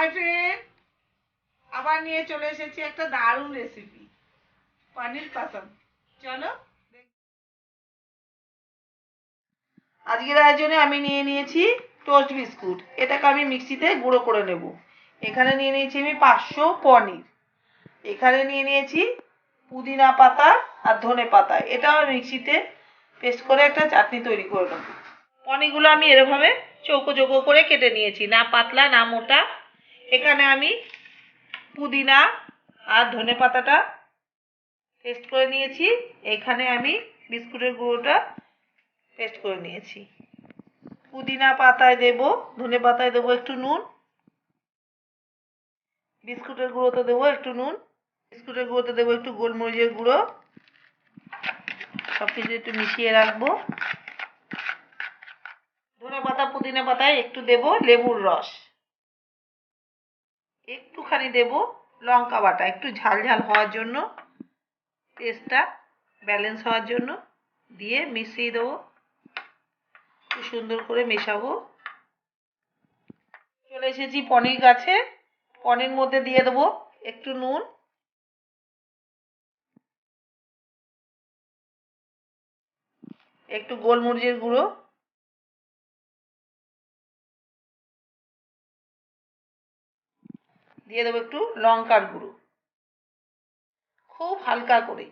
Hi friend, আবার নিয়ে চলে এসেছি একটা দারুণ রেসিপি, পনির পাসম। চলো, আজকের আয়োজনে আমি নিয়ে নিয়েছি টোস্ট বিস্কুট। এটাকে আমি মিক্সিতে গুঁড়ো করে নেব। এখানে নিয়ে নিয়েছি আমি 500 পনির। এখানে নিয়ে নিয়েছি পুদিনা পাতা আর ধনে পাতা। এটাও মিক্সিতে পেস্ট করে একটা চাটনি তৈরি করে নেব। পনিরগুলো আমি এরভাবে চৌকো চৌকো করে কেটে নিয়েছি, না পাতলা না মোটা। এখানে আমি পুদিনা আর ধনে পাতাটা পেস্ট করে নিয়েছি। এখানে আমি বিস্কুটের গুঁড়োটা পেস্ট করে নিয়েছি। পুদিনা পাতায় দেব, ধনে পাতায় দেবো একটু নুন, বিস্কুটের গুঁড়োতে দেবো একটু নুন, বিস্কুটের গুঁড়োতে দেবো একটু গোলমরিচের গুঁড়ো। সব কিছু একটু মিশিয়ে রাখবো। ধনে পাতা পুদিনা পাতায় একটু দেব লেবুর রস, একটুখানি দেব লঙ্কা বাটা, একটু ঝাল ঝাল হওয়ার জন্য, টেস্টটা ব্যালেন্স হওয়ার জন্য দিয়ে মিশিয়ে দেবো। খুব সুন্দর করে মেশাবো। চলে এসেছি পনির গাছে। পনির মধ্যে দিয়ে দেবো একটু নুন, একটু গোলমরিচের গুঁড়ো, দিয়ে দেবো একটু লঙ্কার গুঁড়ো, খুব হালকা করে।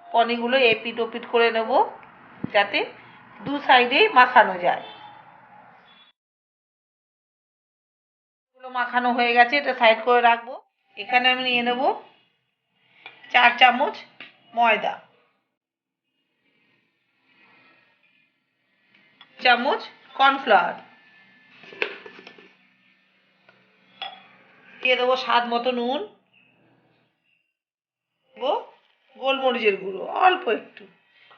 পনিরগুলো এপিট ওপিট করে নেব যাতে দু সাইডেই মাখানো যায়। এগুলো মাখানো হয়ে গেছে, এটা সাইড করে রাখবো। এখানে আমি নিয়ে নেব 4 চামচ ময়দা, চামচ কর্নফ্লাওয়ার, দিয়ে দেবো স্বাদ মতো নুন, দেবো গোলমরিচের গুঁড়ো অল্প একটু।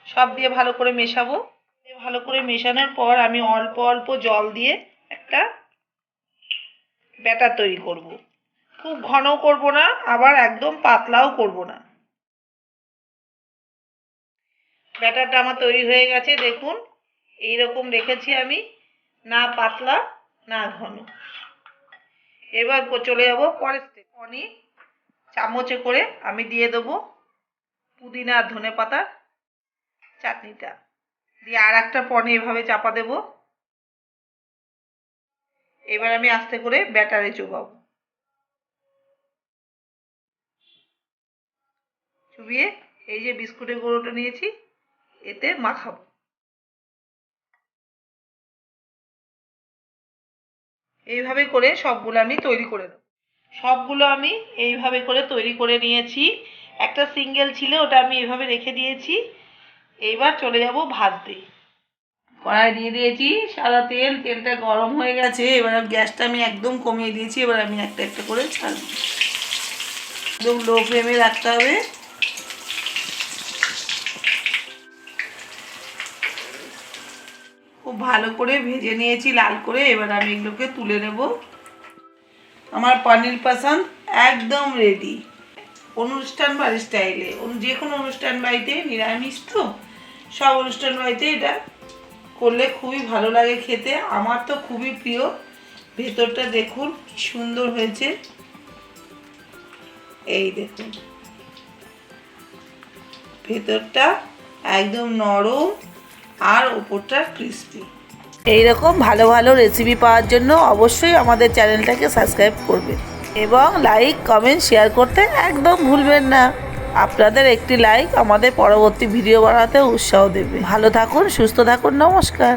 সব দিয়ে ভালো করে মেশাবো। ভালো করে মেশানোর পর আমি অল্প অল্প জল দিয়ে একটা ব্যাটার তৈরি করব। খুব ঘন করব না, আবার একদম পাতলাও করব না। ব্যাটারটা আমার তৈরি হয়ে গেছে, দেখুন এইরকম রেখেছি আমি, না পাতলা না ঘন। এবার চলে যাব পরের স্টেপ। পনির চামচে করে আমি দিয়ে দেবো পুদিনা আর ধনে পাতার চাটনিটা দিয়ে আর একটা পনির এভাবে চাপা দেব। এবার আমি আস্তে করে ব্যাটারে চুবাবো, চুবিয়ে এই যে বিস্কুটের গুঁড়োটা নিয়েছি এতে মাখাবো। এইভাবে করে সবগুলো আমি তৈরি করে নেব। সবগুলো আমি এইভাবে করে তৈরি করে নিয়েছি। একটা সিঙ্গেল ছিল, ওটা আমি এইভাবে রেখে দিয়েছি। এইবার চলে যাব ভাজতে। কড়াই দিয়ে দিয়েছি সাদা তেল, তেলটা গরম হয়ে গেছে। এবার গ্যাসটা আমি একদম কমিয়ে দিয়েছি। এবার আমি একটা একটা করে ছাড়বো, একদম লো ফ্লেমে রাখতে হবে। খুব ভালো করে ভেজে নিয়েছি লাল করে। এবার আমি এগুলোকে তুলে নেব। আমার পনির পাসম একদম রেডি। অনুষ্ঠান বাড়ির স্টাইলে, যে কোনো অনুষ্ঠান বাড়িতে, নিরামিষ তো সব অনুষ্ঠান বাড়িতে এটা করলে খুবই ভালো লাগে খেতে। আমার তো খুবই প্রিয়। ভেতরটা দেখুন কি সুন্দর হয়েছে, এই দেখুন ভেতরটা একদম নরম আর ওপরটা ক্রিস্পি। এইরকম ভালো ভালো রেসিপি পাওয়ার জন্য অবশ্যই আমাদের চ্যানেলটাকে সাবস্ক্রাইব করবেন এবং লাইক কমেন্ট শেয়ার করতে একদম ভুলবেন না। আপনাদের একটি লাইক আমাদের পরবর্তী ভিডিও বানাতে উৎসাহ দেবে। ভালো থাকুন, সুস্থ থাকুন, নমস্কার।